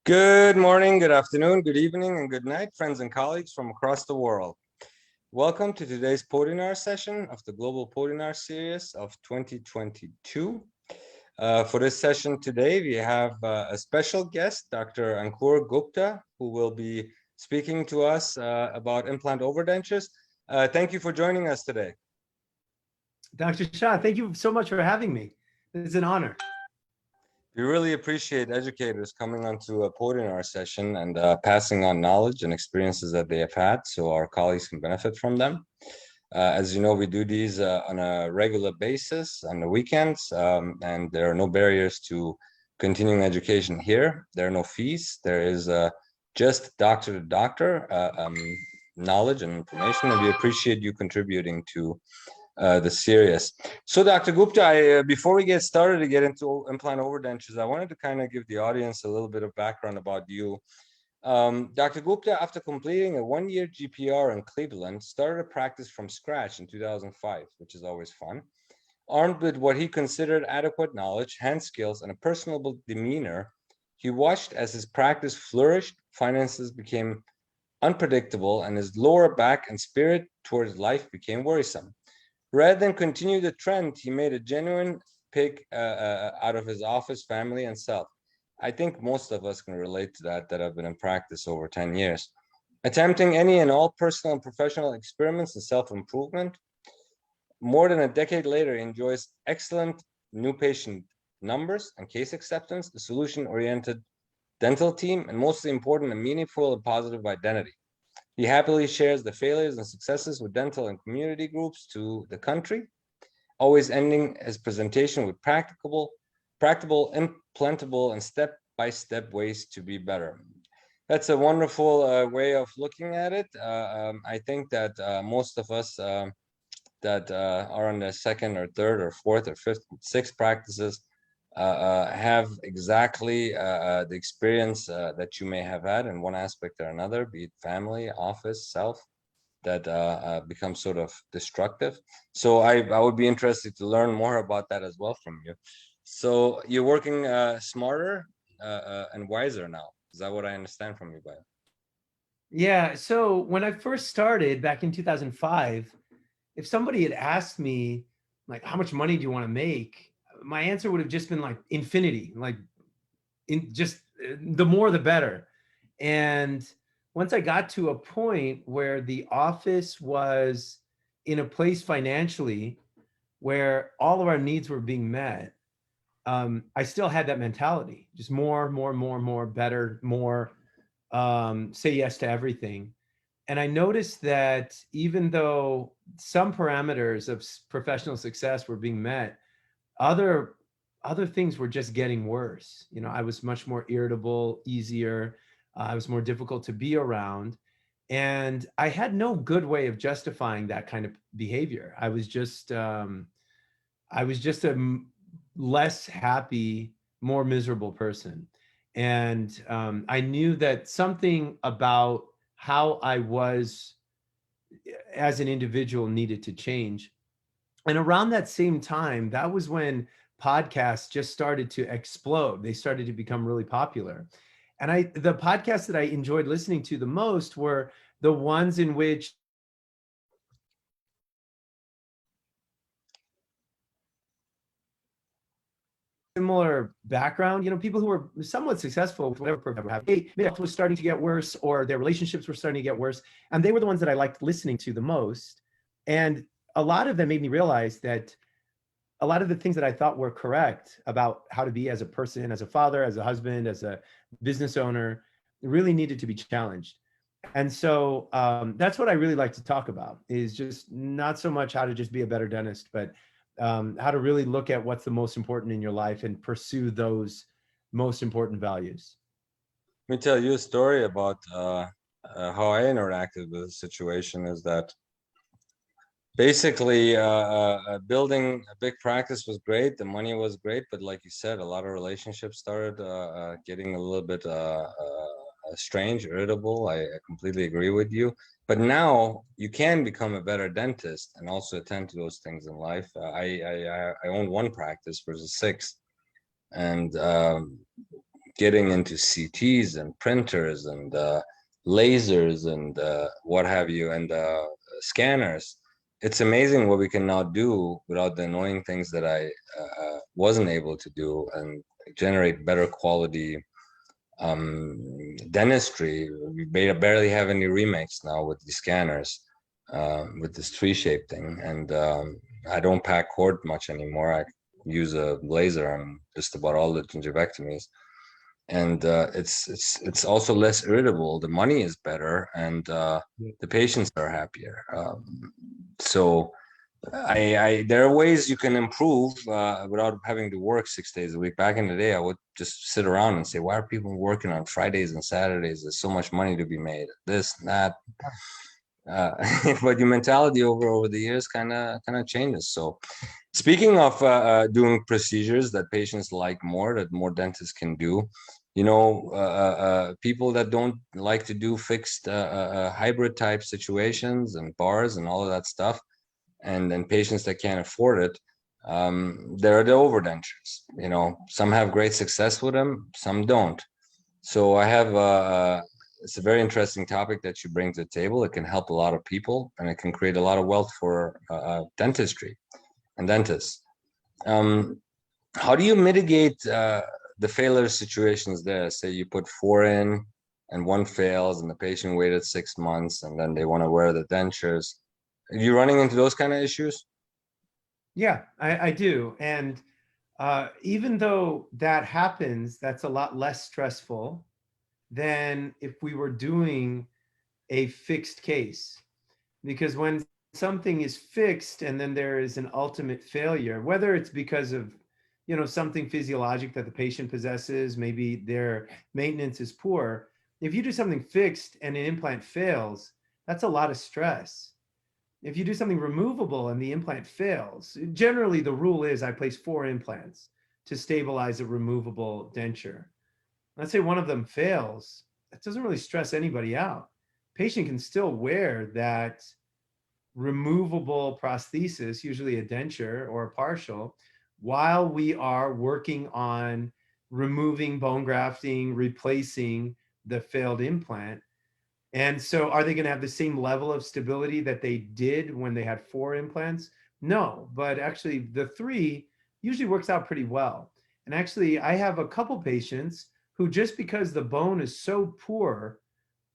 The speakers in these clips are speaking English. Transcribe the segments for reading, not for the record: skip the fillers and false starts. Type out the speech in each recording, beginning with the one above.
Good morning, good afternoon, good evening, and good night, friends and colleagues from across the world. Welcome to today's Podinar session of the Global Podinar series of 2022. For this session today, we have a special guest, Dr. Ankur Gupta, who will be speaking to us about implant overdentures. Thank you for joining us today. Dr. Shah, thank you so much for having me. It's an honor. We really appreciate educators coming onto a Podinar session and passing on knowledge and experiences that they have had so our colleagues can benefit from them. As you know, we do these on a regular basis on the weekends, and there are no barriers to continuing education here. There are no fees. There is just doctor-to-doctor knowledge and information, and we appreciate you contributing to the series. So Dr. Gupta, before we get started to get into implant overdentures, I wanted to kind of give the audience a little bit of background about you. Dr. Gupta, after completing a one-year GPR in Cleveland, started a practice from scratch in 2005, which is always fun. Armed with what he considered adequate knowledge, hand skills, and a personable demeanor, he watched as his practice flourished, finances became unpredictable, and his lower back and spirit towards life became worrisome. Rather than continue the trend, he made a genuine pick out of his office, family, and self. I think most of us can relate to that have been in practice over 10 years. Attempting any and all personal and professional experiments in self-improvement, more than a decade later, he enjoys excellent new patient numbers and case acceptance, a solution-oriented dental team, and mostly important, a meaningful and positive identity. He happily shares the failures and successes with dental and community groups to the country, always ending his presentation with practicable, implantable, and step-by-step ways to be better. That's a wonderful way of looking at it. I think that most of us that are on their second or third or fourth or fifth, sixth practices have exactly the experience that you may have had in one aspect or another, be it family, office, self, that becomes sort of destructive. So I would be interested to learn more about that as well from you. So you're working smarter and wiser now. Is that what I understand from you, Bayo? Yeah, so when I first started back in 2005, if somebody had asked me, like, how much money do you want to make? My answer would have just been like infinity, like the more the better. And once I got to a point where the office was in a place financially where all of our needs were being met, I still had that mentality, just more, better, more, say yes to everything. And I noticed that even though some parameters of professional success were being met, other things were just getting worse. You know, I was much more irritable, easier. I was more difficult to be around. And I had no good way of justifying that kind of behavior. I was just a less happy, more miserable person. And I knew that something about how I was as an individual needed to change. And around that same time, that was when podcasts just started to explode. They started to become really popular. And the podcasts that I enjoyed listening to the most were the ones in which similar background, you know, people who were somewhat successful with whatever program have. Their health was starting to get worse, or their relationships were starting to get worse, and they were the ones that I liked listening to the most. And a lot of them made me realize that a lot of the things that I thought were correct about how to be as a person, as a father, as a husband, as a business owner, really needed to be challenged. And so that's what I really like to talk about, is just not so much how to just be a better dentist, but how to really look at what's the most important in your life and pursue those most important values. Let me tell you a story about how I interacted with the situation. Is that basically building a big practice was great, the money was great, but like you said, a lot of relationships started getting a little bit strange, irritable. I completely agree with you. But now you can become a better dentist and also attend to those things in life. I own one practice versus six, and getting into CTs and printers and lasers and what have you, and scanners. It's amazing what we can now do without the annoying things that I wasn't able to do, and generate better quality dentistry. We barely have any remakes now with the scanners, with this tree-shaped thing, and I don't pack cord much anymore. I use a laser on just about all the gingivectomies, and it's also less irritable. The money is better, and the patients are happier. So I there are ways you can improve without having to work 6 days a week. Back in the day, I would just sit around and say, why are people working on Fridays and Saturdays? There's so much money to be made. This and that. But your mentality over the years kind of changes. So speaking of doing procedures that patients like more, that more dentists can do, people that don't like to do fixed hybrid type situations and bars and all of that stuff, and then patients that can't afford it, there are the overdentures. Some have great success with them, some don't. So I have it's a very interesting topic that you bring to the table. It can help a lot of people, and it can create a lot of wealth for dentistry and dentists. How do you mitigate the failure situations there? Say you put 4 in and 1 fails, and the patient waited 6 months, and then they want to wear the dentures. Are you running into those kind of issues? Yeah, I do. And even though that happens, that's a lot less stressful than if we were doing a fixed case. Because when something is fixed and then there is an ultimate failure, whether it's because of something physiologic that the patient possesses, maybe their maintenance is poor. If you do something fixed and an implant fails, that's a lot of stress. If you do something removable and the implant fails, generally the rule is I place 4 implants to stabilize a removable denture. Let's say one of them fails, that doesn't really stress anybody out. Patient can still wear that removable prosthesis, usually a denture or a partial, while we are working on removing bone grafting, replacing the failed implant. And so are they going to have the same level of stability that they did when they had 4 implants? No, but actually the 3 usually works out pretty well. And actually I have a couple patients who, just because the bone is so poor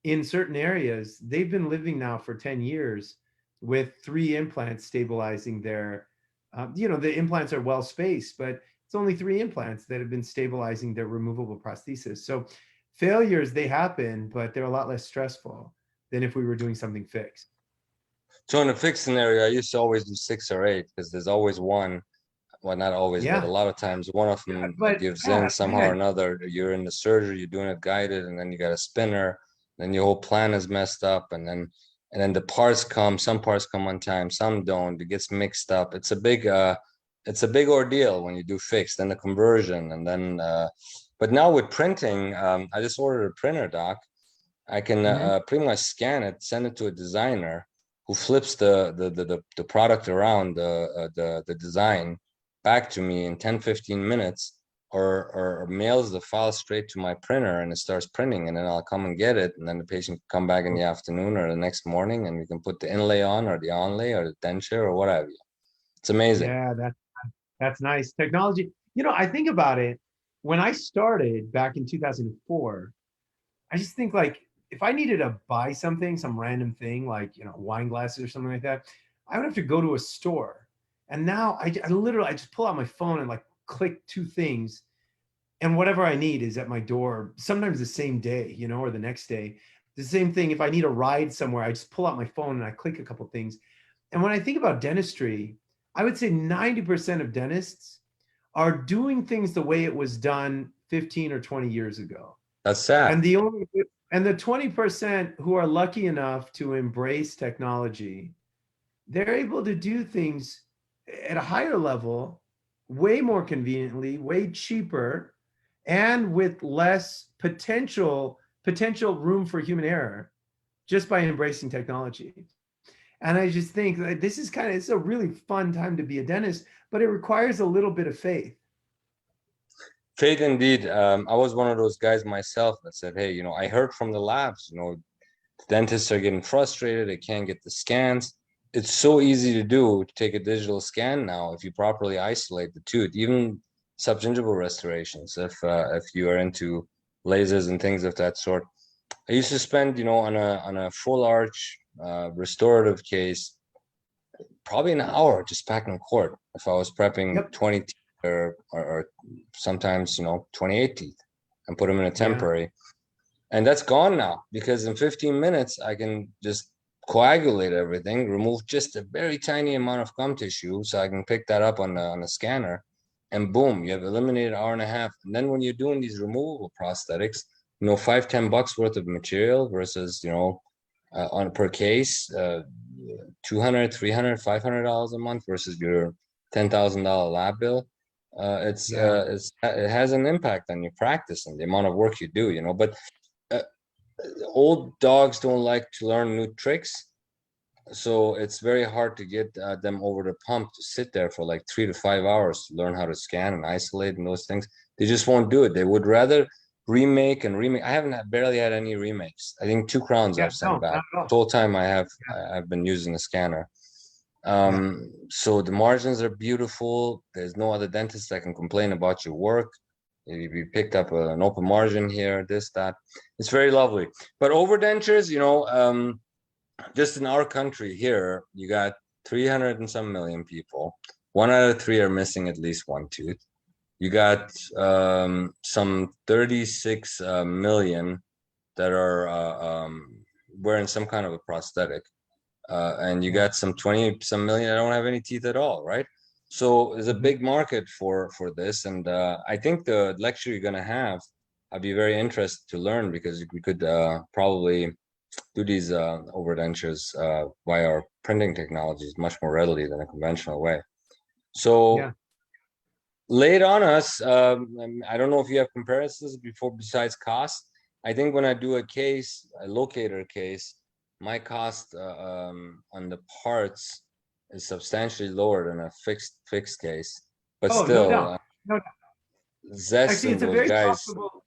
in certain areas, they've been living now for 10 years with 3 implants stabilizing their, the implants are well spaced, but it's only 3 implants that have been stabilizing their removable prosthesis. So failures, they happen, but they're a lot less stressful than if we were doing something fixed. So in a fixed scenario, I used to always do 6 or 8, because there's always one. Well, not always, but a Yeah, lot of times one of yeah, them but gives in yeah, somehow or another. You're in the surgery, you're doing it guided, and then you got a spinner, then your whole plan is messed up, and then the parts come, some parts come on time, some don't. It gets mixed up. It's a big ordeal when you do fixed, and the conversion, and then but now with printing, I just ordered a printer, doc. I can Mhm. pretty much scan it, send it to a designer who flips the product around, the design back to me in 10-15 minutes, or mails the file straight to my printer, and it starts printing, and then I'll come and get it, and then the patient can come back in the afternoon or the next morning, and we can put the inlay on, or the onlay, or the denture, or what have you. It's amazing. Yeah, that's nice technology. I think about it. When I started back in 2004, I just think, like, if I needed to buy something, some random thing like, wine glasses or something like that, I would have to go to a store. And now I literally, I just pull out my phone and like click 2 things, and whatever I need is at my door, sometimes the same day, or the next day. The same thing, if I need a ride somewhere, I just pull out my phone and I click a couple things. And when I think about dentistry, I would say 90% of dentists are doing things the way it was done 15 or 20 years ago. That's sad. And the 20% who are lucky enough to embrace technology, they're able to do things at a higher level, way more conveniently, way cheaper, and with less potential room for human error, just by embracing technology. And I just think that it's a really fun time to be a dentist, but it requires a little bit of faith. Faith indeed. I was one of those guys myself that said, hey, I heard from the labs, dentists are getting frustrated. They can't get the scans. It's so easy to do to take a digital scan now if you properly isolate the tooth, even subgingival restorations, if you are into lasers and things of that sort. I used to spend, on a full arch restorative case, probably an hour just packing cord if I was prepping Yep. 20 teeth or sometimes, 28 teeth and put them in a Yeah. temporary. And that's gone now because in 15 minutes, I can just coagulate everything, remove just a very tiny amount of gum tissue so I can pick that up on the scanner. And boom, you have eliminated an hour and a half. And then when you're doing these removable prosthetics, $5-10 worth of material versus, on per case, $200, $300, $500 a month versus your $10,000 lab bill. It has an impact on your practice and the amount of work you do, but uh, old dogs don't like to learn new tricks, so it's very hard to get them over the pump to sit there for like 3 to 5 hours to learn how to scan and isolate and those things. They just won't do it. They would rather remake and remake. I haven't barely had any remakes. I think 2 crowns I've No, sent not back. at all. The whole time Yeah. I've been using the scanner. Yeah. So the margins are beautiful. There's no other dentist that can complain about your work. You picked up an open margin here, this, that. It's very lovely. But overdentures, just in our country here, you got 300 and some million people. 1 out of 3 are missing at least one tooth. You got some 36 million that are wearing some kind of a prosthetic. And you got some 20 some million that don't have any teeth at all, right? So there's a big market for this, and I think the lecture you're gonna have, I'd be very interested to learn because we could probably do these overdentures via our printing technologies much more readily than a conventional way. So Yeah. lay it on us. I don't know if you have comparisons besides cost. I think when I do a locator case, my cost on the parts is substantially lower than a fixed case. But Oh, no still, doubt. No doubt. Zest Actually, and it's a those very guys, profitable.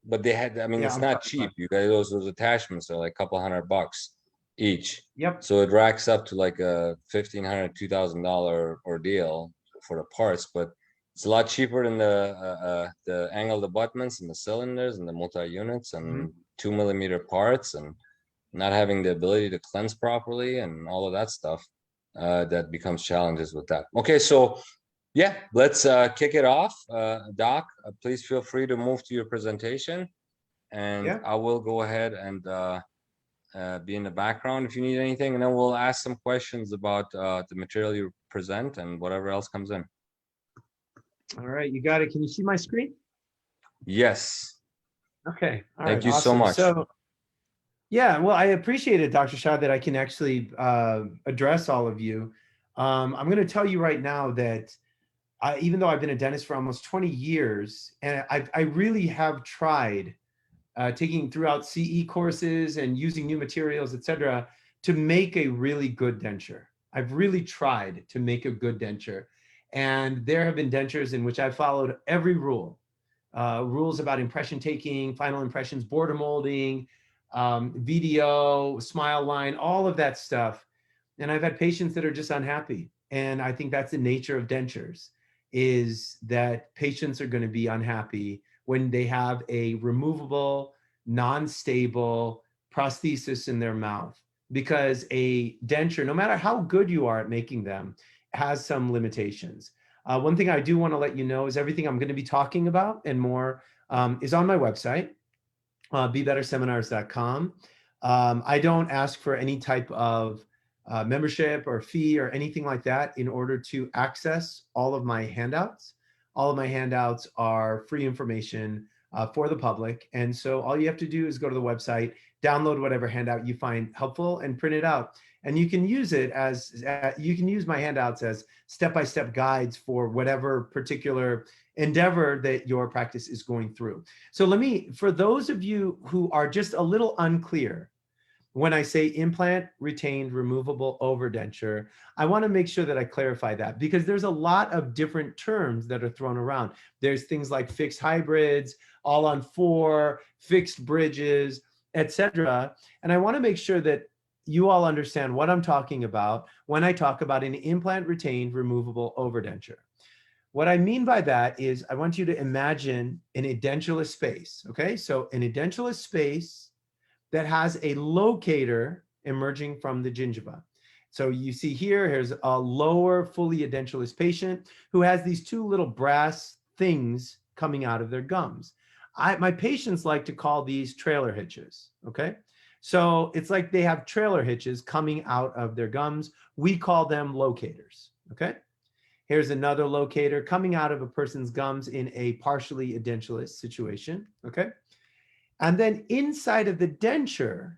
but they had, I mean, Yeah, it's I'm sorry. not cheap. You got those attachments are like a couple $100 each. Yep. So it racks up to like a $1,500, $2,000 ordeal for the parts, but it's a lot cheaper than the angled abutments and the cylinders and the multi-units Mhm. and 2 millimeter parts and not having the ability to cleanse properly and all of that stuff. That becomes challenges with that. Okay, so yeah, let's kick it off. Doc, please feel free to move to your presentation, and Yeah. I will go ahead and be in the background if you need anything, and then we'll ask some questions about the material you present and whatever else comes in. All right. You got it. Can you see my screen? Yes. Okay. All right. Thank you so Awesome. much. So, yeah, well, I appreciate it, Dr. Shah, that I can actually address all of you. I'm going to tell you right now that even though I've been a dentist for almost 20 years, and I really have tried taking throughout CE courses and using new materials, et cetera, to make a really good denture. I've really tried to make a good denture. And there have been dentures in which I've followed every rule. Rules about impression taking, final impressions, border molding, VDO, smile line, all of that stuff. And I've had patients that are just unhappy. And I think that's the nature of dentures, is that patients are going to be unhappy when they have a removable, non-stable prosthesis in their mouth, because a denture, no matter how good you are at making them, has some limitations. One thing I do want to let you know is everything I'm going to be talking about and more is on my website, BeBetterSeminars.com. I don't ask for any type of membership or fee or anything like that in order to access all of my handouts. All of my handouts are free information for the public. And so all you have to do is go to the website, download whatever handout you find helpful and print it out. And you can use it as, you can use my handouts as step-by-step guides for whatever particular endeavor that your practice is going through. So for those of you who are just a little unclear, when I say implant retained removable overdenture, I want to make sure that I clarify that, because there's a lot of different terms that are thrown around. There's things like fixed hybrids, all on four, fixed bridges, etc. And I want to make sure that you all understand what I'm talking about when I talk about an implant retained removable overdenture. What I mean by that is I want you to imagine an edentulous space, okay? So an edentulous space that has a locator emerging from the gingiva. So you see here, here's a lower fully edentulous patient who has these two little brass things coming out of their gums. My patients like to call these trailer hitches, okay? So it's like they have trailer hitches coming out of their gums. We call them locators, okay? Here's another locator coming out of a person's gums in a partially edentulous situation, okay? And then inside of the denture,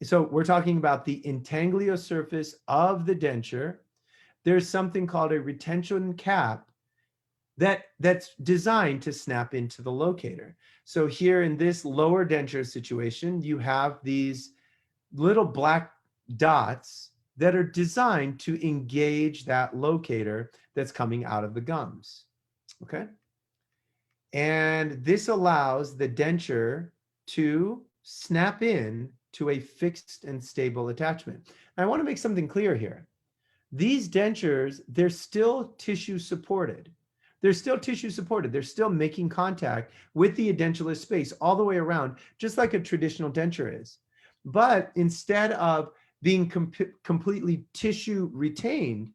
so we're talking about the intanglio surface of the denture, there's something called a retention cap that's designed to snap into the locator. So here in this lower denture situation, you have these little black dots that are designed to engage that locator that's coming out of the gums, okay? And this allows the denture to snap in to a fixed and stable attachment. I want to make something clear here. These dentures, they're still tissue supported. They're still tissue supported. They're still making contact with the edentulous space all the way around, just like a traditional denture is. But instead of being completely tissue retained,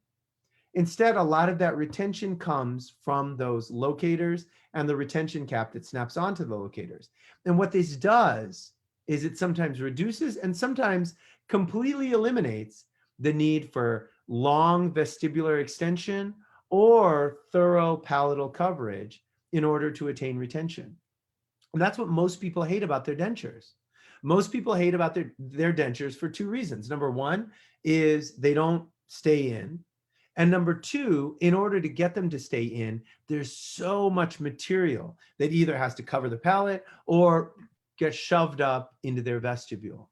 instead, a lot of that retention comes from those locators and the retention cap that snaps onto the locators. And what this does is it sometimes reduces and sometimes completely eliminates the need for long vestibular extension or thorough palatal coverage in order to attain retention. And that's what most people hate about their dentures. Most people hate about their dentures for two reasons. Number one is they don't stay in. And number two, in order to get them to stay in, there's so much material that either has to cover the palate or get shoved up into their vestibule.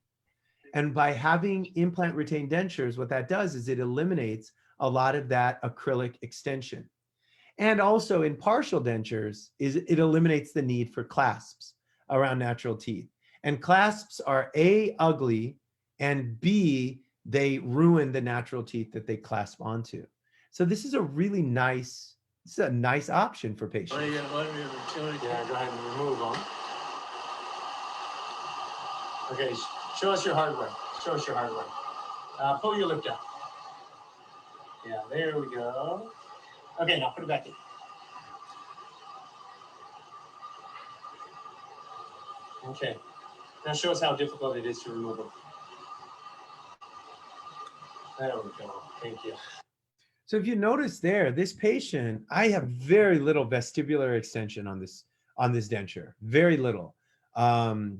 And by having implant retained dentures, what that does is it eliminates a lot of that acrylic extension. And also in partial dentures, it eliminates the need for clasps around natural teeth. And clasps are A, ugly, and B, they ruin the natural teeth that they clasp onto. So this is a really nice, option for patients. Yeah, go ahead and remove them. Okay, show us your hard way. Show us your hard way. Pull your lip down. Yeah, there we go. Okay, now put it back in. Okay, now show us how difficult it is to remove them. There we go. Thank you. So if you notice there, this patient, I have very little vestibular extension on this denture, very little.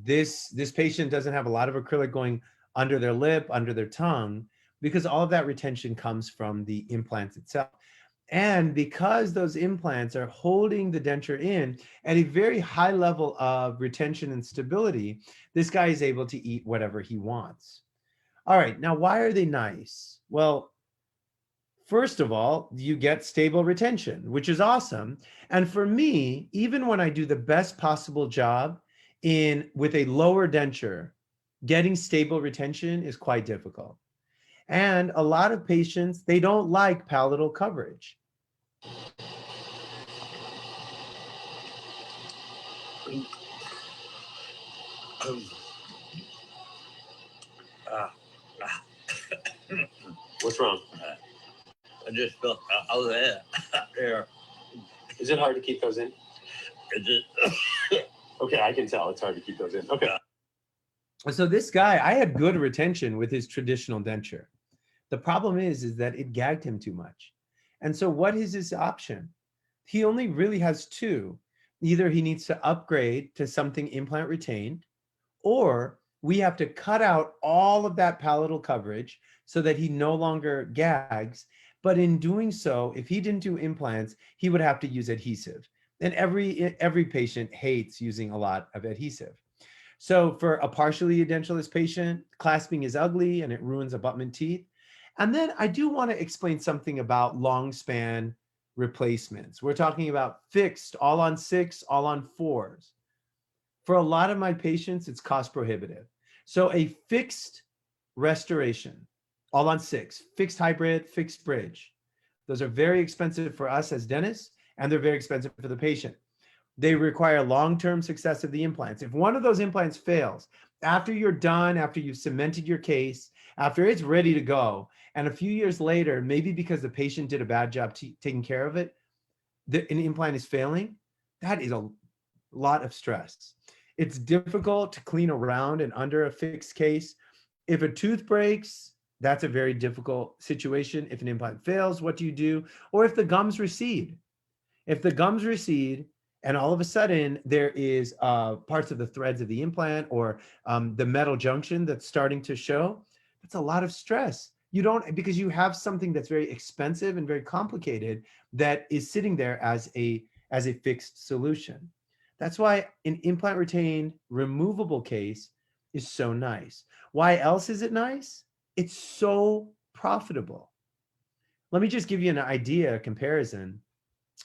This patient doesn't have a lot of acrylic going under their lip, under their tongue, because all of that retention comes from the implant itself. And because those implants are holding the denture in at a very high level of retention and stability, this guy is able to eat whatever he wants. All right, now why are they nice? Well, first of all, you get stable retention, which is awesome. And for me, even when I do the best possible job with a lower denture, getting stable retention is quite difficult. And a lot of patients, they don't like palatal coverage. What's wrong? I just felt out there. Is it hard to keep those in? Okay, I can tell it's hard to keep those in. Okay. So this guy, I had good retention with his traditional denture. The problem is that it gagged him too much. And so what is his option? He only really has two. Either he needs to upgrade to something implant retained, or we have to cut out all of that palatal coverage so that he no longer gags. But in doing so, if he didn't do implants, he would have to use adhesive. And every patient hates using a lot of adhesive. So for a partially edentulous patient, clasping is ugly and it ruins abutment teeth. And then I do want to explain something about long span replacements. We're talking about fixed, all on 6, all on 4s. For a lot of my patients, it's cost prohibitive. So a fixed restoration, all on 6, fixed hybrid, fixed bridge. Those are very expensive for us as dentists, and they're very expensive for the patient. They require long-term success of the implants. If one of those implants fails, after you're done, after you've cemented your case, after it's ready to go, and a few years later, maybe because the patient did a bad job taking care of it, an implant is failing, that is a lot of stress. It's difficult to clean around and under a fixed case. If a tooth breaks, that's a very difficult situation. If an implant fails, what do you do? Or if the gums recede. If the gums recede and all of a sudden there is parts of the threads of the implant or the metal junction that's starting to show, that's a lot of stress. You don't, because you have something that's very expensive and very complicated that is sitting there as a fixed solution. That's why an implant retained removable case is so nice. Why else is it nice? It's so profitable. Let me just give you an idea, a comparison.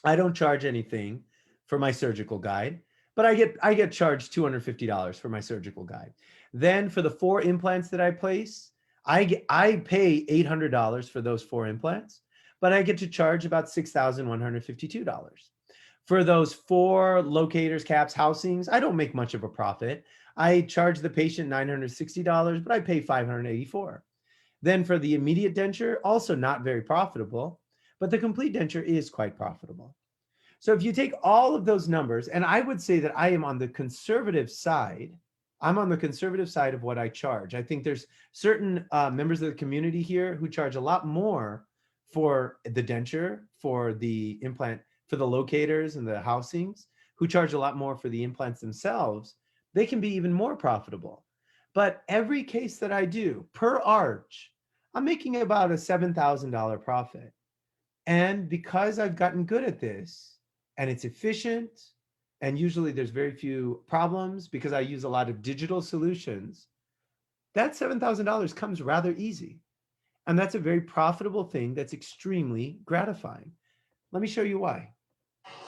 I don't charge anything for my surgical guide, but I get charged $250 for my surgical guide. Then for the 4 implants that I place, I pay $800 for those 4 implants, but I get to charge about $6,152. For those 4 locators, caps, housings, I don't make much of a profit. I charge the patient $960, but I pay $584. Then for the immediate denture, also not very profitable, but the complete denture is quite profitable. So if you take all of those numbers, and I would say that I am on the conservative side, I'm on the conservative side of what I charge. I think there's certain members of the community here who charge a lot more for the denture, for the implant, for the locators and the housings, who charge a lot more for the implants themselves. They can be even more profitable. But every case that I do per arch, I'm making about a $7,000 profit. And because I've gotten good at this and it's efficient, and usually there's very few problems because I use a lot of digital solutions, that $7,000 comes rather easy. And that's a very profitable thing that's extremely gratifying. Let me show you why.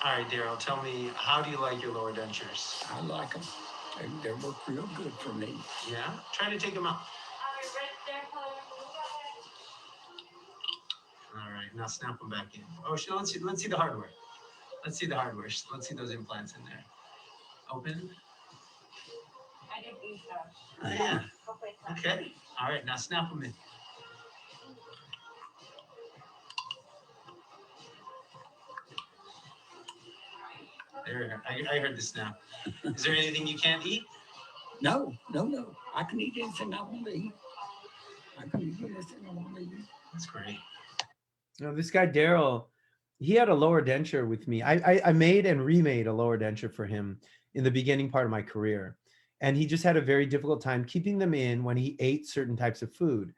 All right, Daryl, tell me, how do you like your lower dentures? I like them. They work real good for me. Yeah? Try to take them out. All right, now snap them back in. Oh, let's see the hardware. Let's see the hardware. Let's see those implants in there. Open. Yeah. Okay. All right, now snap them in. There, I heard the snap. Is there anything you can't eat? No. I can eat anything I want to eat. I can eat anything I want to eat. That's great. You know, this guy, Daryl, he had a lower denture with me. I made and remade a lower denture for him in the beginning part of my career. And he just had a very difficult time keeping them in when he ate certain types of food.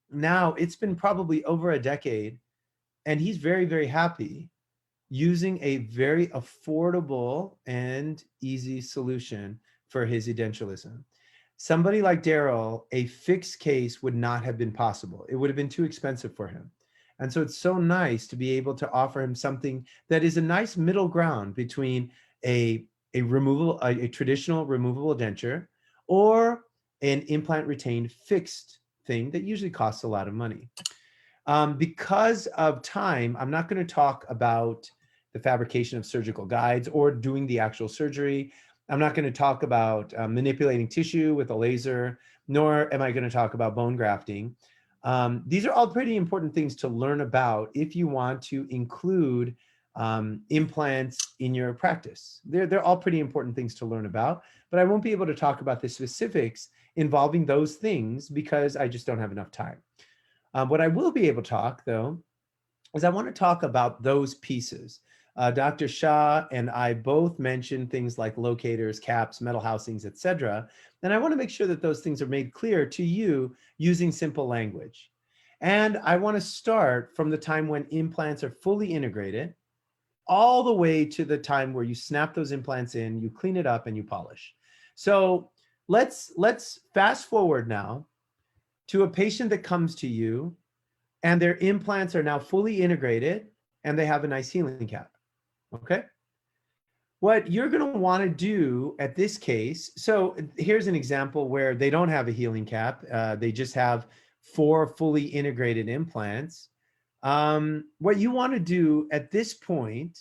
Now it's been probably over a decade, and he's very, very happy using a very affordable and easy solution for his edentulism. Somebody like Daryl, a fixed case would not have been possible. It would have been too expensive for him. And so it's so nice to be able to offer him something that is a nice middle ground between a traditional removable denture or an implant retained fixed thing that usually costs a lot of money. Because of time, I'm not going to talk about the fabrication of surgical guides or doing the actual surgery. I'm not going to talk about manipulating tissue with a laser, nor am I going to talk about bone grafting. These are all pretty important things to learn about if you want to include implants in your practice. They're all pretty important things to learn about, but I won't be able to talk about the specifics involving those things because I just don't have enough time. What I will be able to talk, though, is I want to talk about those pieces. Dr. Shah and I both mentioned things like locators, caps, metal housings, etc. And I want to make sure that those things are made clear to you using simple language. And I want to start from the time when implants are fully integrated, all the way to the time where you snap those implants in, you clean it up, and you polish. So let's fast forward now to a patient that comes to you and their implants are now fully integrated and they have a nice healing cap. Okay. What you're going to want to do at this case, so here's an example where they don't have a healing cap. They just have 4 fully integrated implants. What you want to do at this point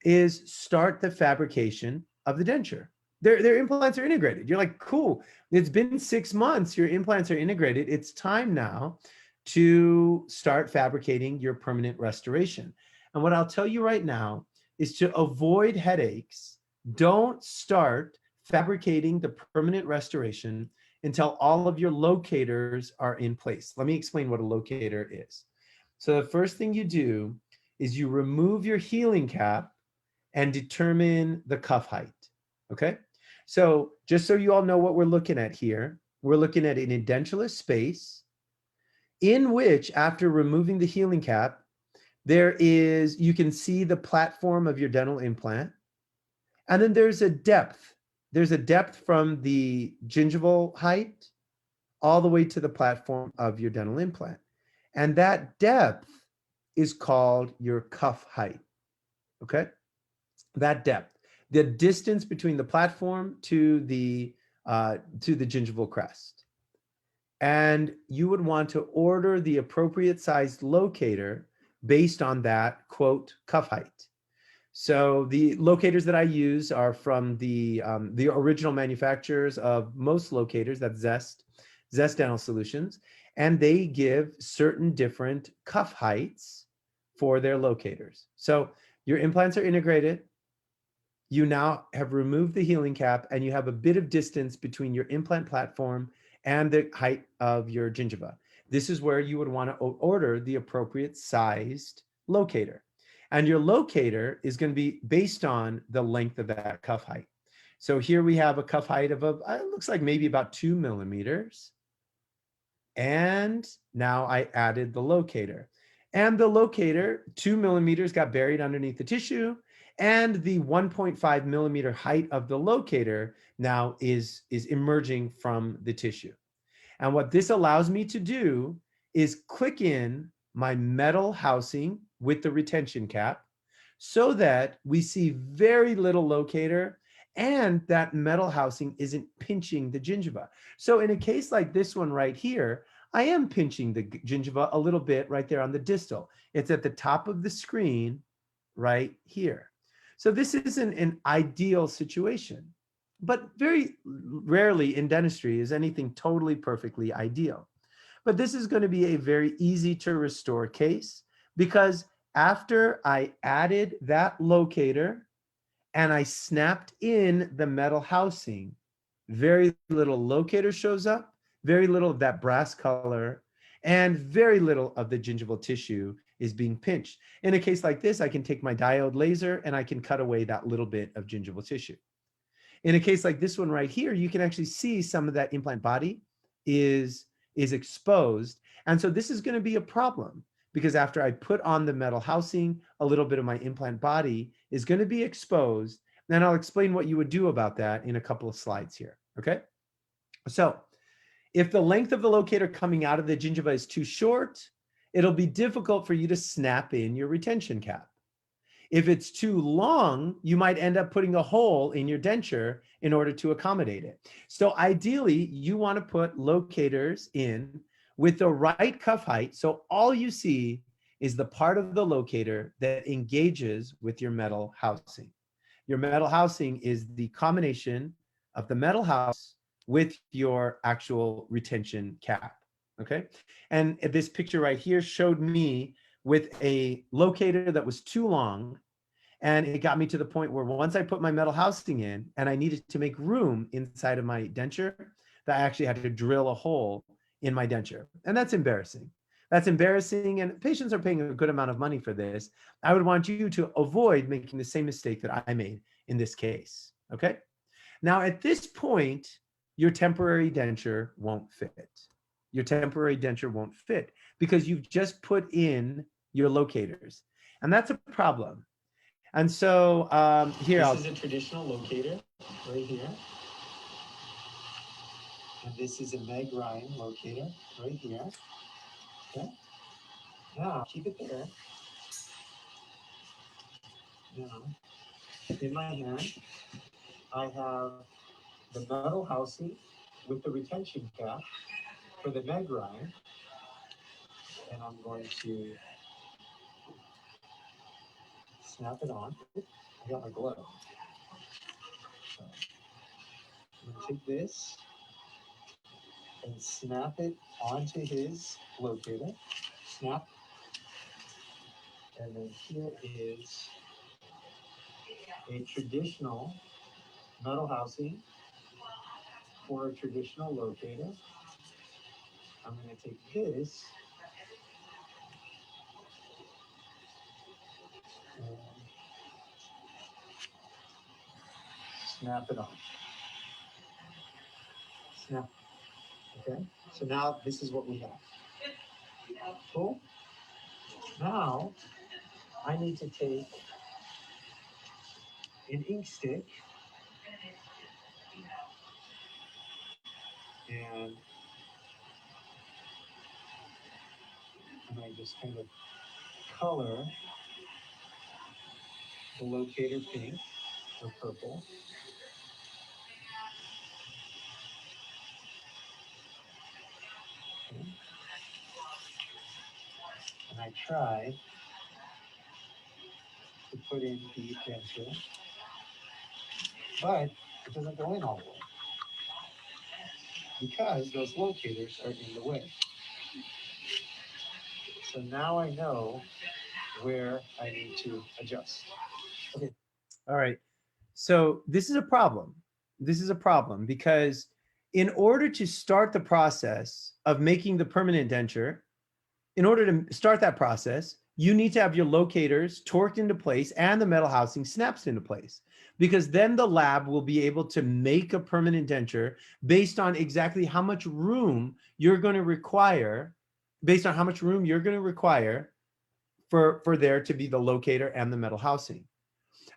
is start the fabrication of the denture. Their implants are integrated. You're like, cool. It's been 6 months. Your implants are integrated. It's time now to start fabricating your permanent restoration. And what I'll tell you right now is to avoid headaches, don't start fabricating the permanent restoration until all of your locators are in place. Let me explain what a locator is. So the first thing you do is you remove your healing cap and determine the cuff height, okay? So just so you all know what we're looking at here, we're looking at an edentulous space in which, after removing the healing cap, you can see the platform of your dental implant. And then there's a depth. There's a depth from the gingival height all the way to the platform of your dental implant. And that depth is called your cuff height, okay? That depth, the distance between the platform to the gingival crest. And you would want to order the appropriate sized locator based on that, quote, cuff height. So the locators that I use are from the original manufacturers of most locators, that's Zest Dental Solutions, and they give certain different cuff heights for their locators. So your implants are integrated. You now have removed the healing cap and you have a bit of distance between your implant platform and the height of your gingiva. This is where you would want to order the appropriate sized locator. And your locator is going to be based on the length of that cuff height. So here we have a cuff height of, it looks like maybe about 2 millimeters. And now I added the locator. And the locator, 2 millimeters, got buried underneath the tissue. And the 1.5 millimeter height of the locator now is emerging from the tissue. And what this allows me to do is click in my metal housing with the retention cap so that we see very little locator and that metal housing isn't pinching the gingiva. So in a case like this one right here, I am pinching the gingiva a little bit right there on the distal. It's at the top of the screen right here. So this isn't an ideal situation. But very rarely in dentistry is anything totally perfectly ideal. But this is going to be a very easy to restore case because after I added that locator and I snapped in the metal housing, very little locator shows up, very little of that brass color, and very little of the gingival tissue is being pinched. In a case like this, I can take my diode laser and I can cut away that little bit of gingival tissue. In a case like this one right here, you can actually see some of that implant body is exposed. And so this is going to be a problem because after I put on the metal housing, a little bit of my implant body is going to be exposed. And I'll explain what you would do about that in a couple of slides here. Okay. So if the length of the locator coming out of the gingiva is too short, it'll be difficult for you to snap in your retention cap. If it's too long, you might end up putting a hole in your denture in order to accommodate it. So ideally, you want to put locators in with the right cuff height. So all you see is the part of the locator that engages with your metal housing. Your metal housing is the combination of the metal house with your actual retention cap, okay? And this picture right here showed me with a locator that was too long, and it got me to the point where once I put my metal housing in and I needed to make room inside of my denture, that I actually had to drill a hole in my denture. And that's embarrassing. That's embarrassing, and patients are paying a good amount of money for this. I would want you to avoid making the same mistake that I made in this case, okay? Now at this point, your temporary denture won't fit. Your temporary denture won't fit because you've just put in your locators. And that's a problem. And so here, this is a traditional locator right here. And this is a Meg Ryan locator right here. Okay. Now keep it there. Now in my hand, I have the metal housing with the retention cap for the Meg Ryan. And I'm going to snap it on. I got my glove. So I'm going to take this and snap it onto his locator. Snap. And then here is a traditional metal housing for a traditional locator. I'm going to take this and snap it on. Snap. Okay. So now this is what we have. Cool. Now I need to take an ink stick and I just kind of color the locator pink or purple. Okay. And I try to put in the denture, but it doesn't go in all the way because those locators are in the way. So now I know where I need to adjust. Okay. All right. So this is a problem. This is a problem because in order to start the process of making the permanent denture, in order to start that process, you need to have your locators torqued into place and the metal housing snaps into place, because then the lab will be able to make a permanent denture based on exactly how much room you're going to require, for there to be the locator and the metal housing.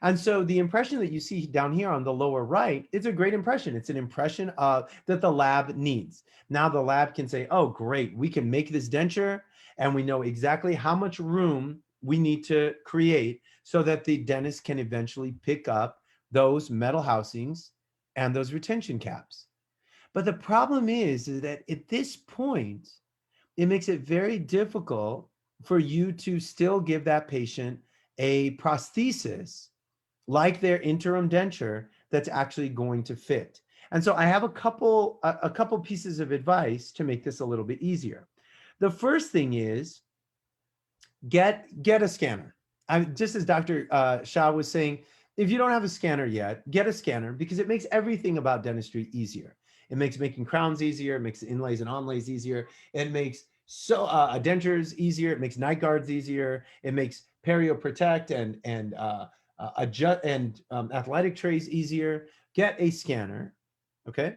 And so the impression that you see down here on the lower right is a great impression. It's an impression of that the lab needs. Now the lab can say, oh, great, we can make this denture and we know exactly how much room we need to create so that the dentist can eventually pick up those metal housings and those retention caps. But the problem is that at this point, it makes it very difficult for you to still give that patient a prosthesis like their interim denture that's actually going to fit. And so I have a couple pieces of advice to make this a little bit easier. The first thing is get a scanner. Just as Dr. Shah was saying, if you don't have a scanner yet, get a scanner because it makes everything about dentistry easier. It makes making crowns easier. It makes inlays and onlays easier. It makes dentures easier. It makes night guards easier. It makes perio protect and adjust and athletic trays easier. Get a scanner, okay?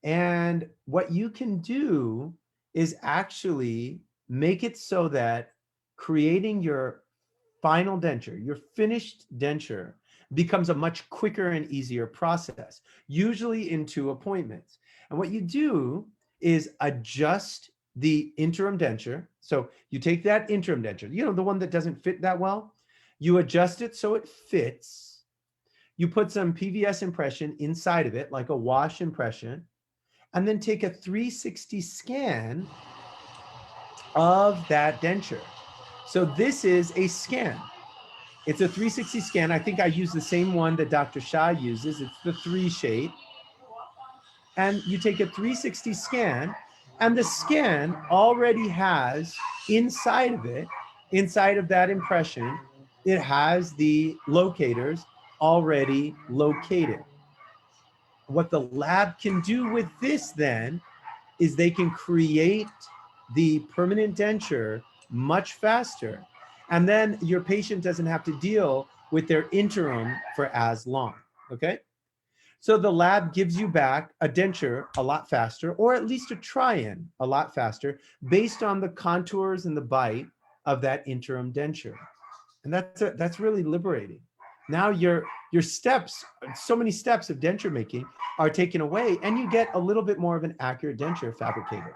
And what you can do is actually make it so that creating your final denture, your finished denture, becomes a much quicker and easier process, usually in 2 appointments. And what you do is adjust the interim denture. So you take that interim denture, the one that doesn't fit that well, you adjust it so it fits. You put some PVS impression inside of it, like a wash impression, and then take a 360 scan of that denture. So this is a scan. It's a 360 scan. I think I use the same one that Dr. Shah uses. It's the 3 shape. And you take a 360 scan, and the scan already has inside of it, inside of that impression, it has the locators already located. What the lab can do with this then is they can create the permanent denture much faster. And then your patient doesn't have to deal with their interim for as long, okay? So the lab gives you back a denture a lot faster, or at least a try-in a lot faster, based on the contours and the bite of that interim denture. And that's really liberating. Now your steps, so many steps of denture making are taken away, and you get a little bit more of an accurate denture fabricated.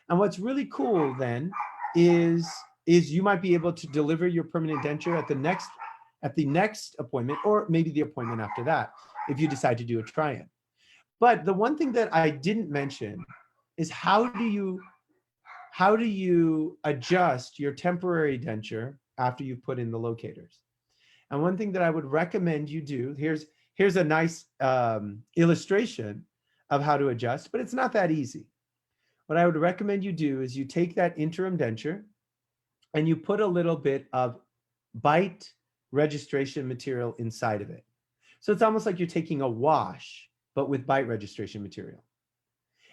And what's really cool then is you might be able to deliver your permanent denture at the next appointment, or maybe the appointment after that, if you decide to do a try-in. But the one thing that I didn't mention is how do you adjust your temporary denture after you put in the locators? And one thing that I would recommend you do, here's a nice illustration of how to adjust, but it's not that easy. What I would recommend you do is you take that interim denture and you put a little bit of bite registration material inside of it. So it's almost like you're taking a wash, but with bite registration material.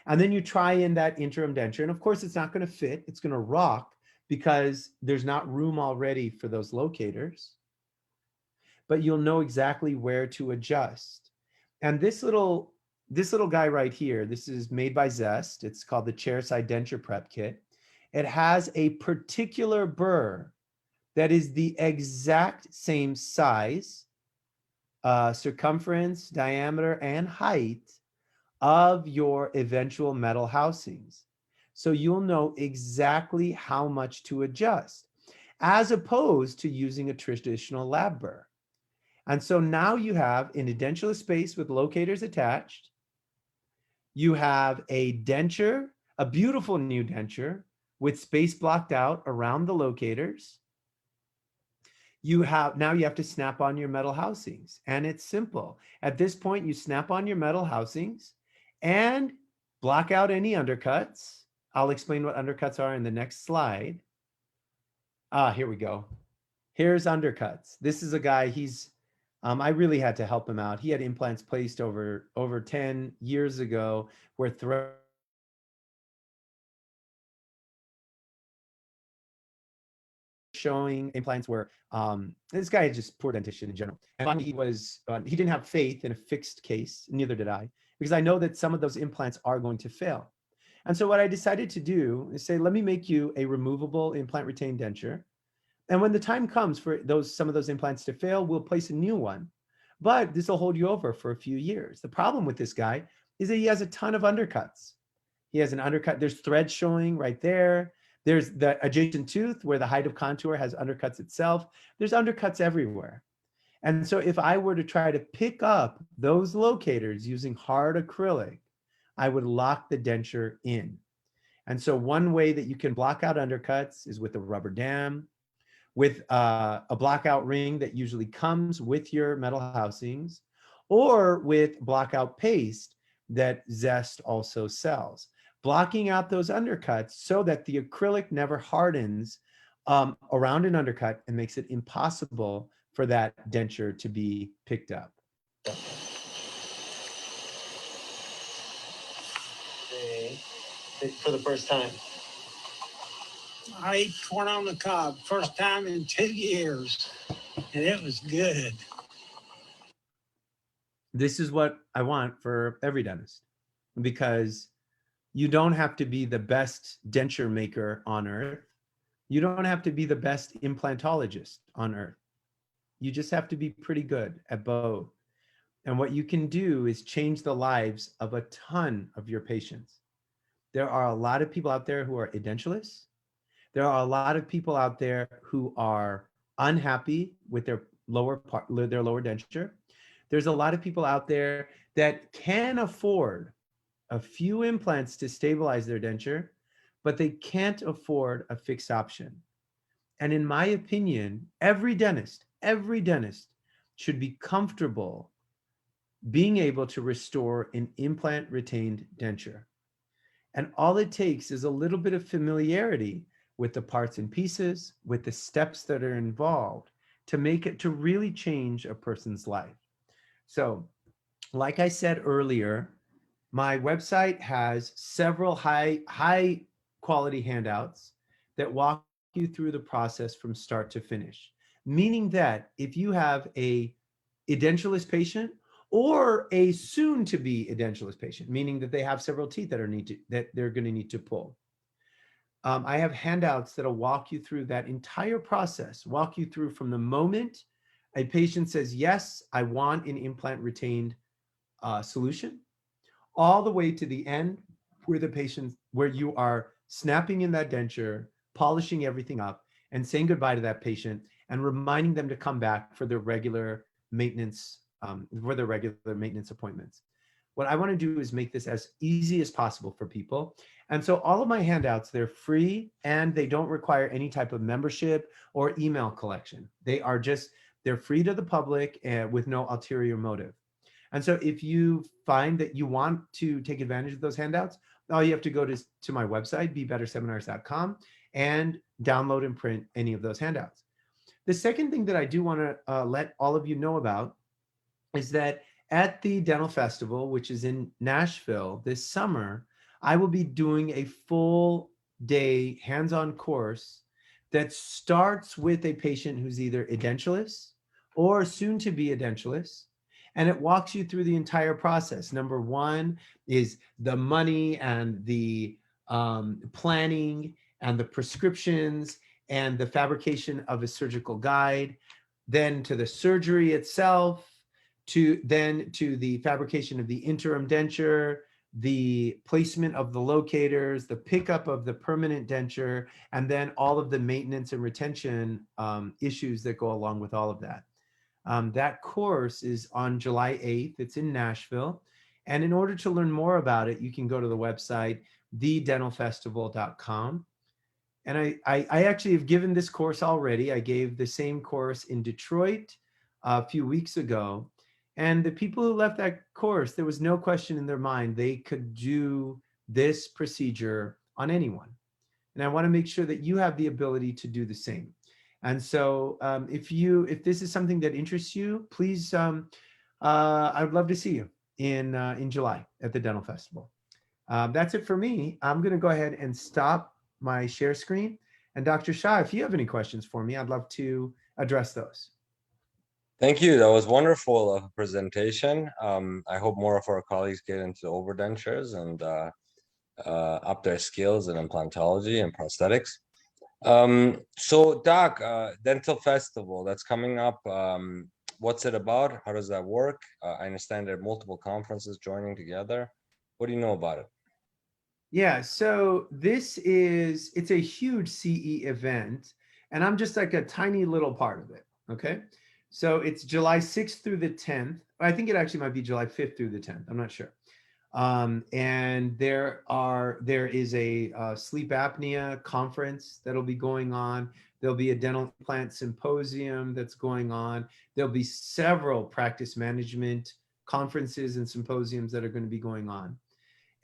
And then you try in that interim denture. And of course, it's not going to fit. It's going to rock because there's not room already for those locators. But you'll know exactly where to adjust. And this little guy right here, this is made by Zest. It's called the Chairside Denture Prep Kit. It has a particular burr that is the exact same size, circumference, diameter, and height of your eventual metal housings. So you'll know exactly how much to adjust, as opposed to using a traditional lab burr. And so now you have an edentulous space with locators attached. You have a denture, a beautiful new denture with space blocked out around the locators. Now you have to snap on your metal housings, and it's simple. At this point, you snap on your metal housings and block out any undercuts. I'll explain what undercuts are in the next slide. Here we go. Here's undercuts. This is a guy, I really had to help him out. He had implants placed over 10 years ago where showing implants where this guy had just poor dentition in general. And finally he didn't have faith in a fixed case, neither did I, because I know that some of those implants are going to fail. And so what I decided to do is say, let me make you a removable implant retained denture. And when the time comes for some of those implants to fail, we'll place a new one. But this will hold you over for a few years. The problem with this guy is that he has a ton of undercuts. He has an undercut. There's threads showing right there. There's the adjacent tooth where the height of contour has undercuts itself. There's undercuts everywhere. And so if I were to try to pick up those locators using hard acrylic, I would lock the denture in. And so one way that you can block out undercuts is with a rubber dam, with a blockout ring that usually comes with your metal housings, or with blockout paste that Zest also sells. Blocking out those undercuts so that the acrylic never hardens around an undercut and makes it impossible for that denture to be picked up. For the first time. I ate corn on the cob, first time in 2 years, and it was good. This is what I want for every dentist, because you don't have to be the best denture maker on earth. You don't have to be the best implantologist on earth. You just have to be pretty good at both. And what you can do is change the lives of a ton of your patients. There are a lot of people out there who are edentulous. There are a lot of people out there who are unhappy with their lower denture. There's a lot of people out there that can afford a few implants to stabilize their denture, but they can't afford a fixed option. And in my opinion, every dentist should be comfortable being able to restore an implant retained denture. And all it takes is a little bit of familiarity with the parts and pieces, with the steps that are involved to really change a person's life. So, like I said earlier, my website has several high quality handouts that walk you through the process from start to finish. Meaning that if you have a edentulous patient or a soon to be edentulous patient, meaning that they have several teeth that they're going to need to pull, I have handouts that'll walk you through that entire process, walk you through from the moment a patient says, yes, I want an implant retained solution, all the way to the end where you are snapping in that denture, polishing everything up, and saying goodbye to that patient and reminding them to come back for their regular maintenance appointments. What I want to do is make this as easy as possible for people. And so all of my handouts, they're free and they don't require any type of membership or email collection. They're free to the public and with no ulterior motive. And so if you find that you want to take advantage of those handouts, all you have to go to my website, bebetterseminars.com, and download and print any of those handouts. The second thing that I do want to let all of you know about is that at the Dental Festival, which is in Nashville this summer, I will be doing a full day hands-on course that starts with a patient who's either edentulous or soon to be edentulous. And it walks you through the entire process. Number one is the money and the planning and the prescriptions and the fabrication of a surgical guide, then to the surgery itself, to the fabrication of the interim denture, the placement of the locators, the pickup of the permanent denture, and then all of the maintenance and retention issues that go along with all of that. That course is on July 8th. It's in Nashville. And in order to learn more about it, you can go to the website, thedentalfestival.com. And I actually have given this course already. I gave the same course in Detroit a few weeks ago. And the people who left that course, there was no question in their mind they could do this procedure on anyone. And I want to make sure that you have the ability to do the same. And so if this is something that interests you, please, I would love to see you in July at the Dental Festival. That's it for me. I'm going to go ahead and stop my share screen. And Dr. Shah, if you have any questions for me, I'd love to address those. Thank you. That was wonderful presentation. I hope more of our colleagues get into overdentures and up their skills in implantology and prosthetics. So Doc, Dental Festival, that's coming up. What's it about? How does that work? I understand there are multiple conferences joining together. What do you know about it? Yeah, so it's a huge CE event, and I'm just like a tiny little part of it, okay? So it's July 6th through the 10th. I think it actually might be July 5th through the 10th. I'm not sure. And there is a sleep apnea conference that'll be going on. There'll be a dental implant symposium that's going on. There'll be several practice management conferences and symposiums that are going to be going on.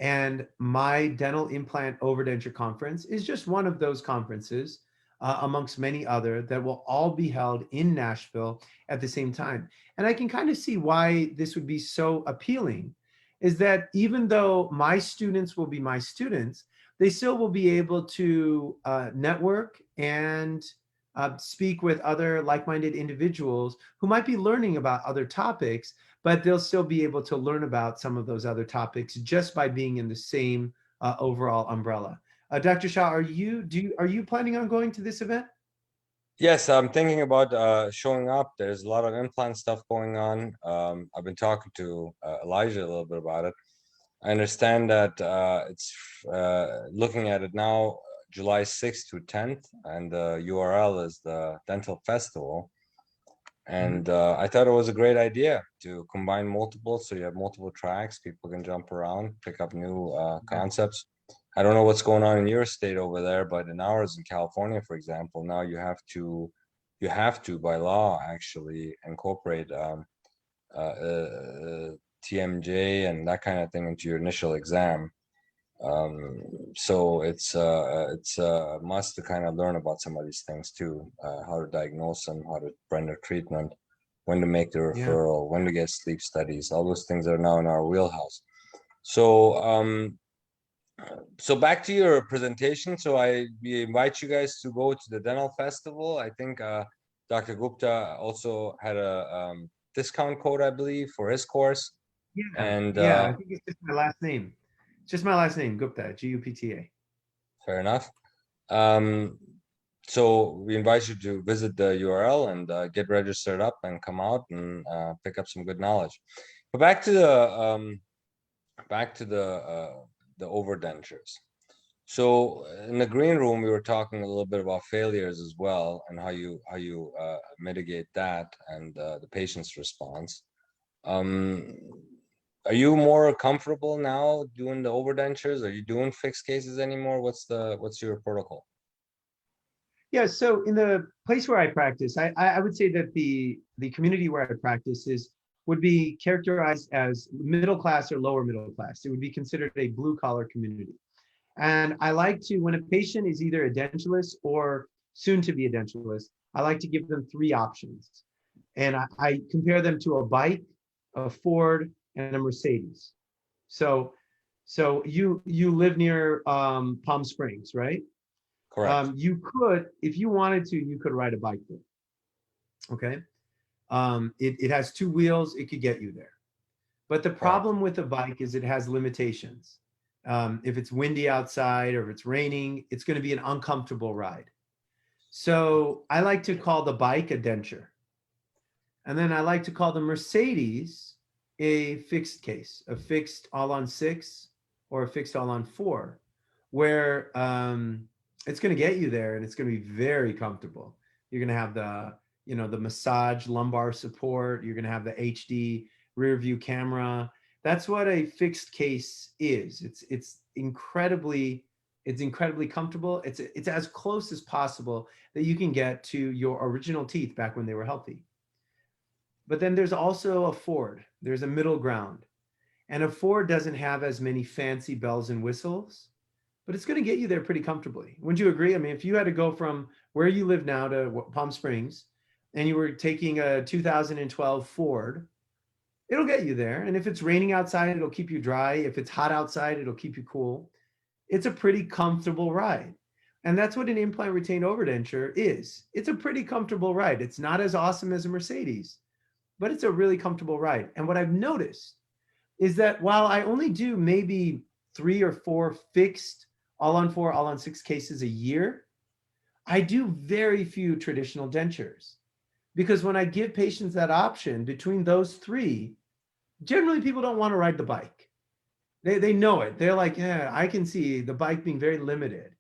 And my dental implant overdenture conference is just one of those conferences amongst many other that will all be held in Nashville at the same time. And I can kind of see why this would be so appealing, is that even though my students will be my students, they still will be able to network and speak with other like-minded individuals who might be learning about other topics, but they'll still be able to learn about some of those other topics just by being in the same overall umbrella. Dr. Shah, are you planning on going to this event? Yes, I'm thinking about showing up. There's a lot of implant stuff going on. I've been talking to Elijah a little bit about it. I understand that it's looking at it now, July 6th to 10th, and the URL is the Dental Festival. And I thought it was a great idea to combine multiple, so you have multiple tracks, people can jump around, pick up new concepts. I don't know what's going on in your state over there, but in ours in California, for example, now you have to by law actually incorporate TMJ and that kind of thing into your initial exam. So it's a must to kind of learn about some of these things too, how to diagnose them, how to render treatment, when to make the referral, when to get sleep studies. All those things are now in our wheelhouse. So so back to your presentation. So we invite you guys to go to the Dental Festival. I think Dr. Gupta also had a discount code, I believe, for his course. Yeah, and I think it's just my last name. It's just my last name, Gupta, Gupta. Fair enough. So we invite you to visit the URL and get registered up and come out and pick up some good knowledge. But back to the overdentures. So in the green room, we were talking a little bit about failures as well, and how you mitigate that and the patient's response. Um, are you more comfortable now doing the overdentures? Are you doing fixed cases anymore? What's your protocol? Yeah, so in the place where I practice, I would say that the community where I practice would be characterized as middle class or lower middle class. It would be considered a blue collar community. And I like to, when a patient is either a dentulous or soon to be a dentulous, I like to give them three options. And I compare them to a bike, a Ford, and a Mercedes. So, so you live near Palm Springs, right? Correct. You could, if you wanted to, you could ride a bike there. Okay. It has two wheels, it could get you there. But the problem with a bike is it has limitations. If it's windy outside or if it's raining, it's going to be an uncomfortable ride. So I like to call the bike a denture. And then I like to call the Mercedes a fixed case, a fixed all on 6 or a fixed all on 4, where it's going to get you there and it's going to be very comfortable. You're going to have the massage lumbar support. You're going to have the HD rear view camera. That's what a fixed case is. It's incredibly comfortable. It's as close as possible that you can get to your original teeth back when they were healthy. But then there's also a Ford. There's a middle ground. And a Ford doesn't have as many fancy bells and whistles, but it's going to get you there pretty comfortably. Wouldn't you agree? I mean, if you had to go from where you live now to Palm Springs and you were taking a 2012 Ford, it'll get you there. And if it's raining outside, it'll keep you dry. If it's hot outside, it'll keep you cool. It's a pretty comfortable ride. And that's what an implant retained overdenture is. It's a pretty comfortable ride. It's not as awesome as a Mercedes, but it's a really comfortable ride. And what I've noticed is that while I only do maybe 3 or 4 fixed all on 4, all on 6 cases a year, I do very few traditional dentures. Because when I give patients that option between those 3, generally people don't want to ride the bike. They know it. They're like, yeah, I can see the bike being very limited.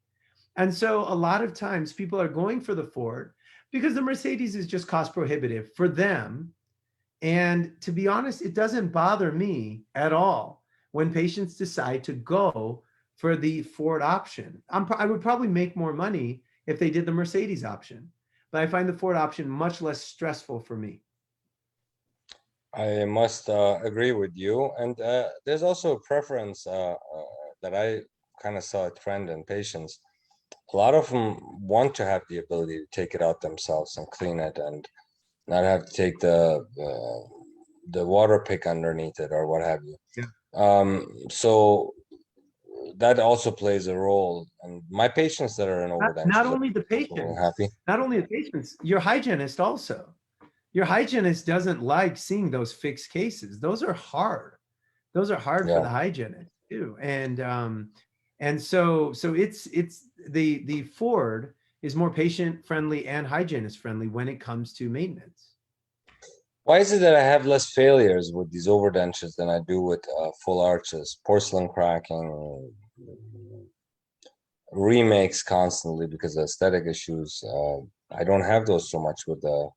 And so a lot of times people are going for the Ford because the Mercedes is just cost prohibitive for them. And to be honest, it doesn't bother me at all when patients decide to go for the Ford option. I would probably make more money if they did the Mercedes option, but I find the Ford option much less stressful for me. I must agree with you. And there's also a preference that I kind of saw a trend in patients. A lot of them want to have the ability to take it out themselves and clean it and not have to take the water pick underneath it or what have you. Yeah. So that also plays a role. And my patients that are in overdentures Not only the are happy. not only the patients, your hygienist also. Your hygienist doesn't like seeing those fixed cases. Those are hard. Those are hard for the hygienist too. And so it's the Ford is more patient friendly and hygienist friendly when it comes to maintenance. Why is it that I have less failures with these overdentures than I do with full arches, porcelain cracking, remakes constantly because of aesthetic issues? I don't have those so much with the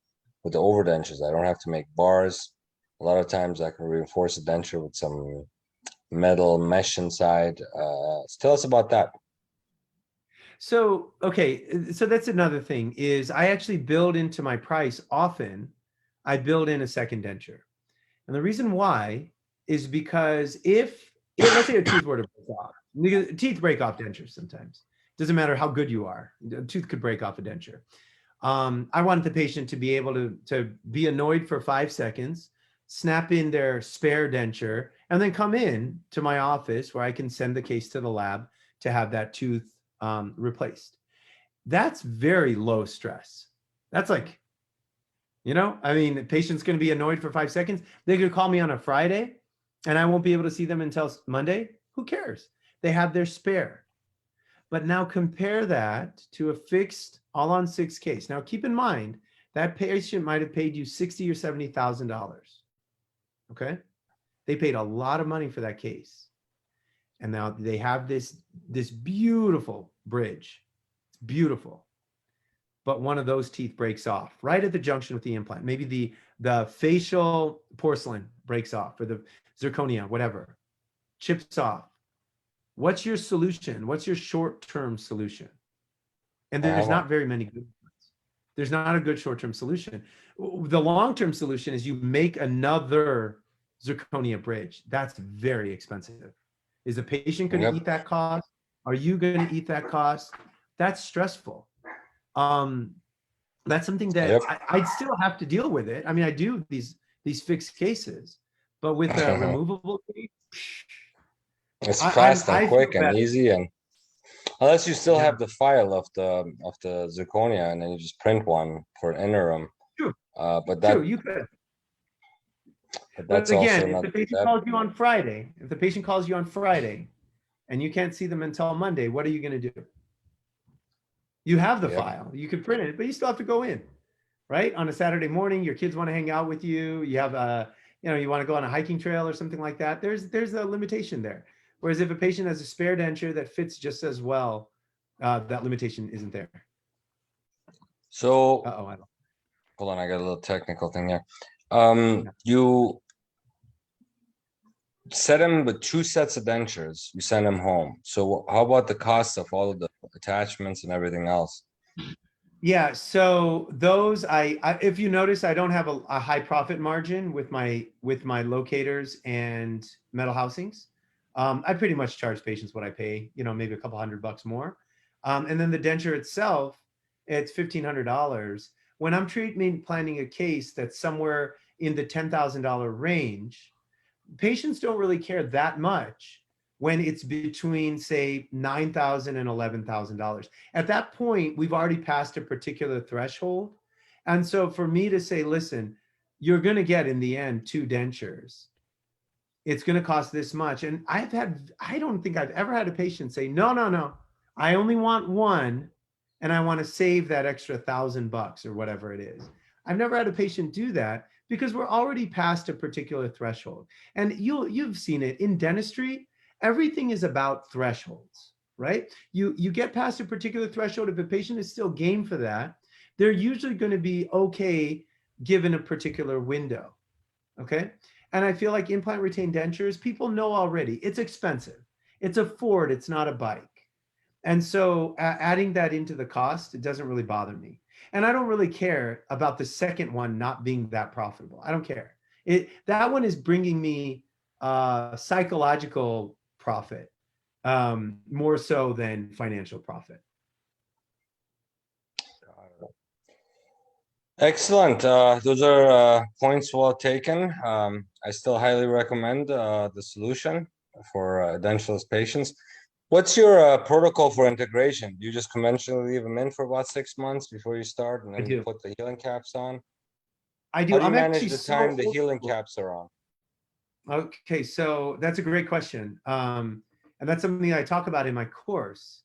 overdentures. I don't have to make bars. A lot of times I can reinforce a denture with some metal mesh inside. Tell us about that. So, okay, so that's another thing is I actually build into my price often, I build in a second denture. And the reason why is because if let's say a tooth were to break off, teeth break off dentures sometimes. Doesn't matter how good you are, a tooth could break off a denture. I want the patient to be able to be annoyed for 5 seconds, snap in their spare denture, and then come in to my office where I can send the case to the lab to have that tooth replaced. That's very low stress. That's like, I mean, the patient's going to be annoyed for 5 seconds. They could call me on a Friday and I won't be able to see them until Monday. Who cares? They have their spare. But now compare that to a fixed all-on-6 case. Now keep in mind that patient might have paid you $60,000 or $70,000. Okay, they paid a lot of money for that case, and now they have this beautiful bridge. It's beautiful, but one of those teeth breaks off right at the junction with the implant. Maybe the facial porcelain breaks off, or the zirconia, whatever, chips off. What's your solution? What's your short-term solution? And there's not very many good ones. There's not a good short-term solution. The long-term solution is you make another zirconia bridge. That's very expensive. Is the patient going to eat that cost? Are you going to eat that cost? That's stressful. That's something that I'd still have to deal with it. I mean, I do these fixed cases, but with a removable case, it's fast and quick and easy, and unless you still Yeah. have the file of the zirconia, and then you just print one for an interim. Sure. But that True, you could. but But that's again, also if not the patient that. calls you on Friday, and you can't see them until Monday, what are you going to do? You have the Yep. file. You could print it, but you still have to go in, right? On a Saturday morning, your kids want to hang out with you. You have you want to go on a hiking trail or something like that. There's a limitation there. Whereas if a patient has a spare denture that fits just as well, that limitation isn't there. So I don't. hold on, I got a little technical thing here. Yeah. You set him with 2 sets of dentures. You send him home. So how about the cost of all of the attachments and everything else? Yeah, so those I if you notice, I don't have a high profit margin with my locators and metal housings. I pretty much charge patients what I pay, maybe a couple $100 more. And then the denture itself, it's $1,500. When I'm treatment planning a case that's somewhere in the $10,000 range, patients don't really care that much when it's between, say, $9,000 and $11,000. At that point, we've already passed a particular threshold. And so for me to say, listen, you're going to get in the end 2 dentures. It's going to cost this much. And I don't think I've ever had a patient say, no, I only want one, and I want to save that extra $1,000 or whatever it is. I've never had a patient do that because we're already past a particular threshold. And you've seen it in dentistry. Everything is about thresholds, right? You get past a particular threshold. If a patient is still game for that, they're usually going to be okay given a particular window, okay? And I feel like implant retained dentures, people know already, it's expensive. It's a Ford, it's not a bike. And so adding that into the cost, it doesn't really bother me. And I don't really care about the second one not being that profitable. I don't care. That one is bringing me psychological profit more so than financial profit. Excellent. Those are points well taken. I still highly recommend the solution for edentulous patients. What's your protocol for integration? Do you just conventionally leave them in for about 6 months before you start, and then you put the healing caps on? I do. How do you I'm manage actually the time the healing caps are on? Okay, so that's a great question. And that's something I talk about in my course.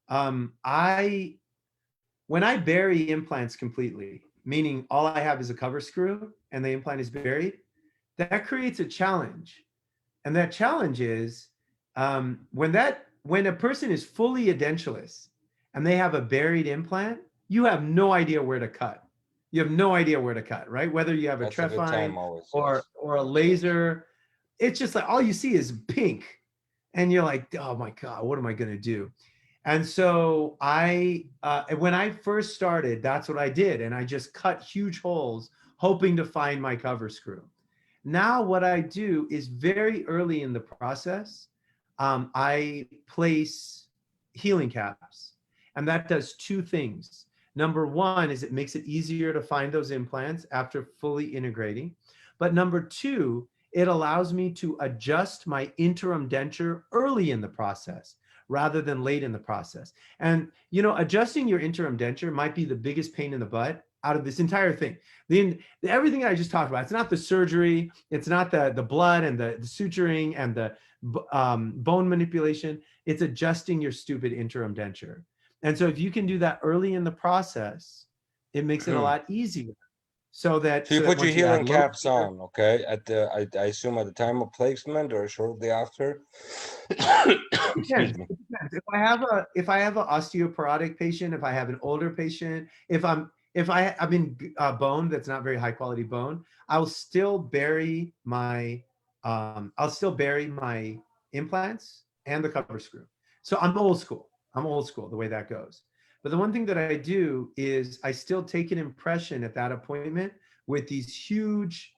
When I bury implants completely, meaning all I have is a cover screw and the implant is buried, that creates a challenge. And that challenge is when a person is fully edentulous and they have a buried implant, you have no idea where to cut. You have no idea where to cut, right? Whether you have a trephine or a laser, it's just like all you see is pink. And you're like, oh my God, what am I going to do? And so when I first started, that's what I did. And I just cut huge holes, hoping to find my cover screw. Now what I do is very early in the process, I place healing caps. And that does 2 things. Number 1 is it makes it easier to find those implants after fully integrating. But number 2, it allows me to adjust my interim denture early in the process rather than late in the process. And, adjusting your interim denture might be the biggest pain in the butt out of this entire thing. Everything I just talked about, it's not the surgery, it's not the blood and the suturing and the bone manipulation, it's adjusting your stupid interim denture. And so if you can do that early in the process, it makes it a lot easier. So that So you put your once you add healing low caps on, okay? At the I assume at the time of placement or shortly after. Excuse me. It depends. If I have an osteoporotic patient, if I have an older patient, if I'm in bone that's not very high quality bone, I'll still bury my implants and the cover screw. So I'm old school. I'm old school the way that goes. But the one thing that I do is I still take an impression at that appointment with these huge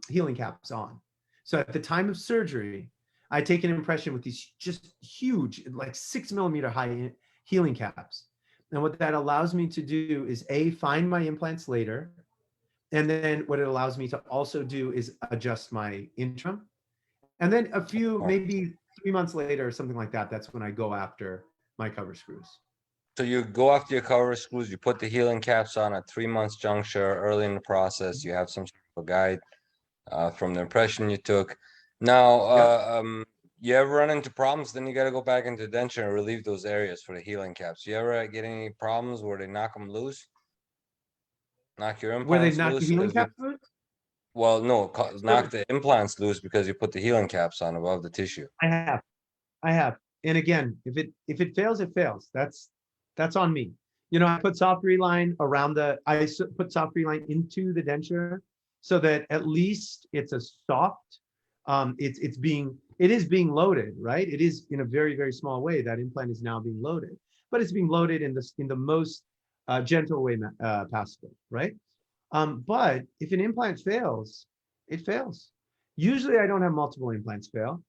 healing caps on. So at the time of surgery, I take an impression with these just huge, like 6 millimeter high healing caps. And what that allows me to do is find my implants later. And then what it allows me to also do is adjust my interim. And then maybe 3 months later or something like that, that's when I go after my cover screws. So you go after your cover screws, you put the healing caps on at 3 months juncture, early in the process, you have some sort of a guide from the impression you took. Now, you ever run into problems, then you got to go back into denture and relieve those areas for the healing caps. You ever get any problems where they knock them loose? Knock your Where they implants knock the loose? healing 'Cause you- caps loose? Well, no, knock the implants loose because you put the healing caps on above the tissue. I have. And again, if it fails, it fails. That's on me. You know, I put soft reline put soft reline into the denture so that at least it's a soft, it is being loaded, right? It is in a very, very small way. That implant is now being loaded, but it's being loaded in the most gentle way possible, right? But if an implant fails, it fails. Usually I don't have multiple implants fail.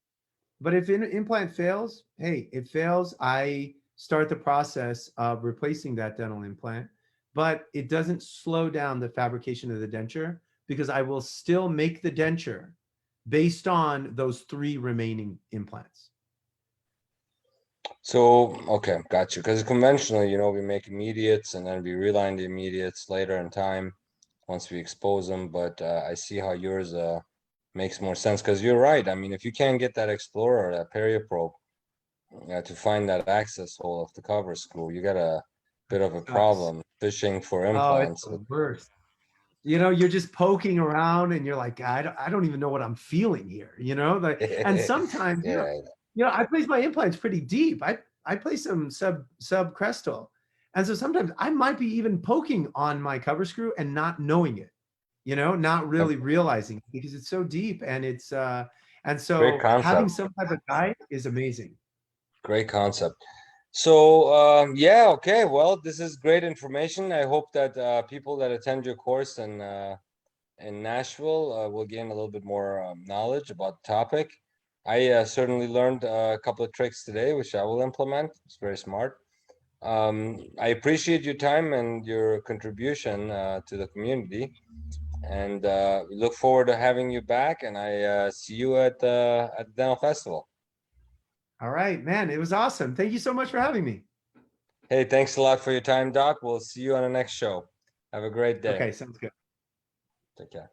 But if an implant fails, hey, it fails. I start the process of replacing that dental implant, but it doesn't slow down the fabrication of the denture because I will still make the denture based on those 3 remaining implants. So, okay, got you. Because conventionally, we make immediates and then we reline the immediates later in time once we expose them. But I see how yours makes more sense because you're right. I mean, if you can't get that Explorer, that perioprobe, to find that access hole of the cover screw, you got a bit of a problem fishing for Oh, implants. it's the worst. You're just poking around and you're like, I don't even know what I'm feeling here, and sometimes, Yeah. I place my implants pretty deep. I place them subcrestal. And so sometimes I might be even poking on my cover screw and not knowing it, not really realizing it because it's so deep and and so Great having concept. some type of guide is amazing. Great concept. So, yeah, okay. Well, this is great information. I hope that people that attend your course in Nashville will gain a little bit more knowledge about the topic. I certainly learned a couple of tricks today, which I will implement. It's very smart. I appreciate your time and your contribution to the community, and we look forward to having you back. And I see you at the Dental Festival. All right, man. It was awesome. Thank you so much for having me. Hey, thanks a lot for your time, Doc. We'll see you on the next show. Have a great day. Okay, sounds good. Take care.